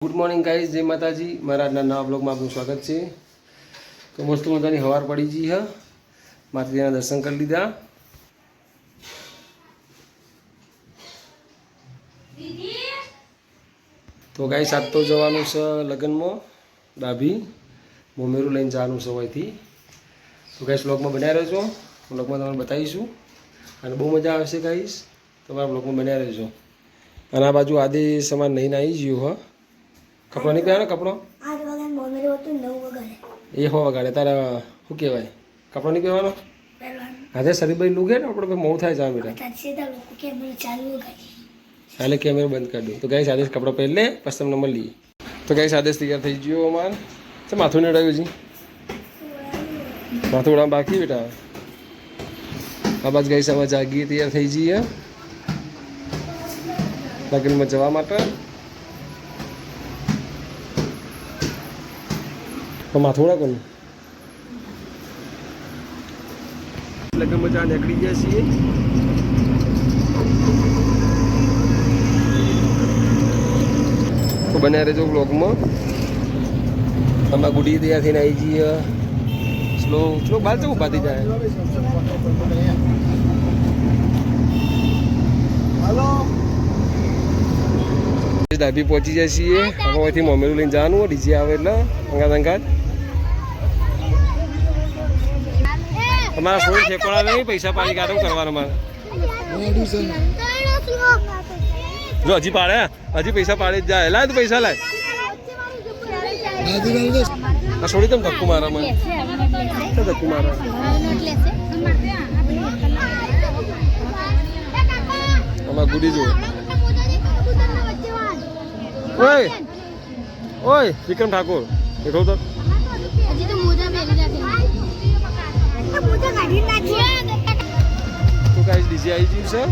Good morning guys, जय माताजी। मारा आज नवा ब्लॉग में आपનું स्वागत है। तो मस्त मजानी हवार पड़ी जी है। माताजीना दर्शन कर लीधा। तो गाइस आज तो जवानुं छे लग्न में डाभी मोमेरू लईने जवानुं छे वहीथी। तो गाइस ब्लॉग में बन्या रहेजो। ब्लॉग में तमने बताईशुं अने बहु मजा आवशे गाइस। तमारा ब्लॉग में बन्या रहेजो। अने आ बाजू आदेश अमार नहींने आई गयो है। कपड़ो नहीं पहनो कपड़ो ये हो वगाड़े तारा शू कहवाय कपड़ो नहीं पहनो आज शरीर भाई लूगे ने अपने मोह थाय जा बेटा चाले कैमरा बंद कर दो। तो गाइस आदेश कपड़ो पहन ले पछी तमने मळीए। तो गाइस आदेश तैयार थई गयो अमार तो माथुं नहीं उड़ाव्युं जी माथुं उड़ाववानुं बाकी बेटा। आ बस गाइस अमे जागीए तैयार थई जईए लग्न में जवा माटे। तो माथोड़ा को लग्न में जा निकली जाए छे। तो बने रहो ब्लॉग में। अमा गुडी तैयार थी आई जी स्लो स्लो बाल से उभा थी जाए। डाबी पहुंची जाए छे। हम वहीथी मोमेरू लईने जवानुं डीजे आवे એટલે અંગાત અંગાત તમારા ફોન ઠેકોડા નહીં પૈસા પાડી કાઢો કરવાનો મારે જો હજી પાડે હજી પૈસા પાડી જ જાય લાય તું પૈસા લાય આ છોડી તમ ધક્કુ મારા મને તો ધક્કુ મારા અમાર ગુડી જો ओए ओए विक्रम ठाकुर देखो तो अजी तो मोजा पहन जाते हैं तो मोजा काढी नाखिए। तो गाइस डीजे आई जी सर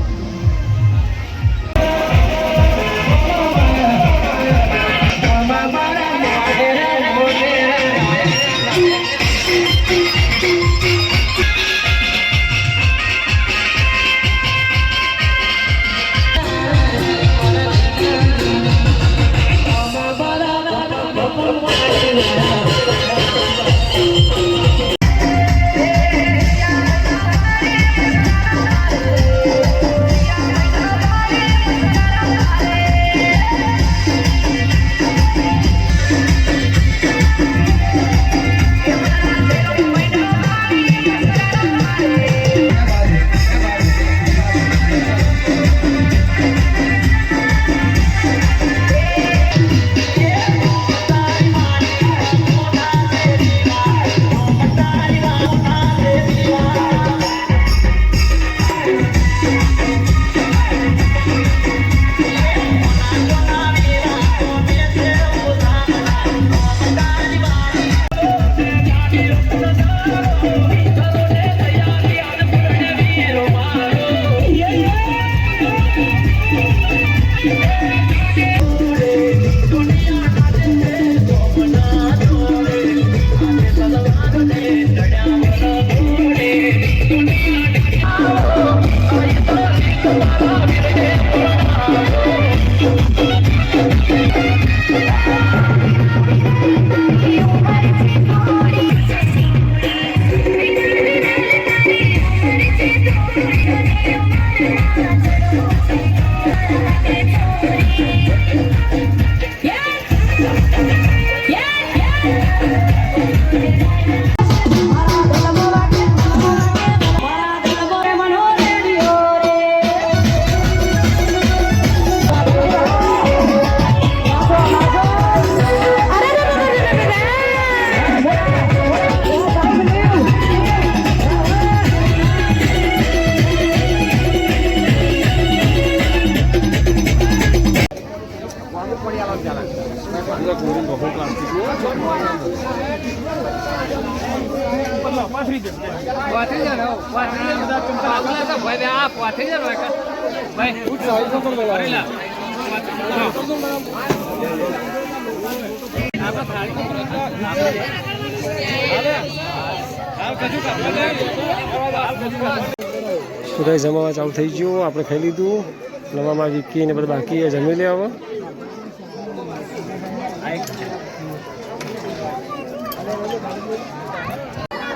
तो गाइस जमावा चालू थई गयो। आपणे खाई लीधुं नवामां विक्की ने बधा बाकी जमी ले आવો।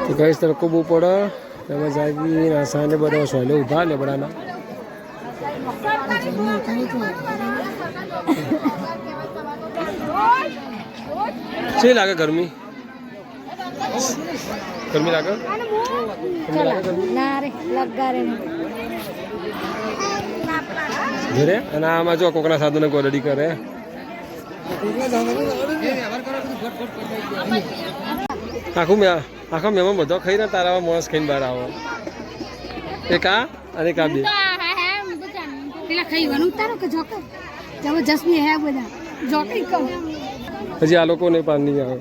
તો કઈ તડકો બહુ પડે એમાં જાગી નાસાને બધા સોયલે ઊભા લેબડાના શી લાગે ગરમી ગરમી લાગે ઘરે અને આમાં જો કોકના સાધનો ગોરડી કરે આખો મેમાં બધો ખાઈને તારા માણસ ખાઈને બહાર આવો એક આ અને એક આ બે હજી આ લોકો નહીં પાન નહીં આવે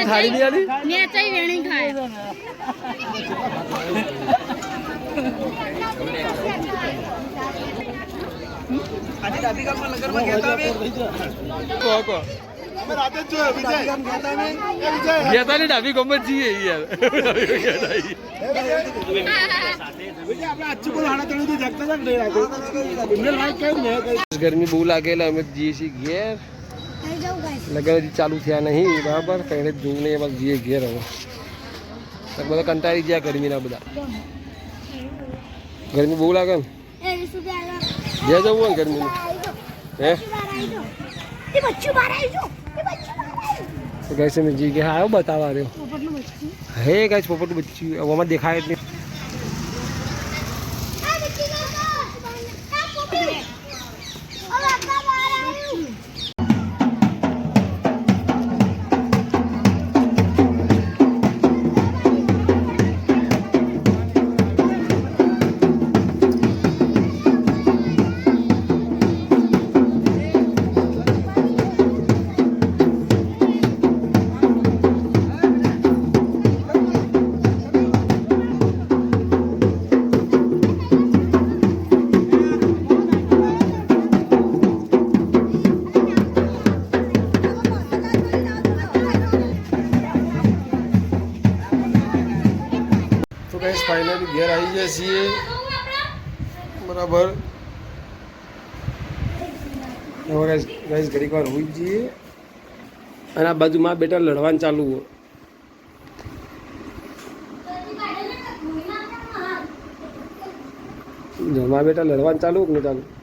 થાળી નહીં આલી ડાબી ગમત જઈએ યાર ગરમી બહુ લાગેલા અમે જઈએ છીએ ઘેર લગન ચાલુ થયા નહીં બરાબર કઈ જોવું નહીં એમાં જઈએ ઘેર હવે બધા કંટાળી ગયા ગરમીના બધા ગરમી બહુ લાગે ને ઘેર જવું હોય ને ગરમીનું હે ગાઈસ અમે જી કે આવ્યો બતાવવા રહ્યો હે ગાઈસ પોપટનું બચ્ચું આમાં દેખાય જ નહીં फाइनली घर आई जाए છીએ બરાબર હવે ગાઈસ ઘડીક વાર હોઈ જઈએ અને આ બાજુમાં બેટા લડવાનું ચાલુ હોય જમા બેટા લડવાનું ચાલુ કે નહીં ચાલુ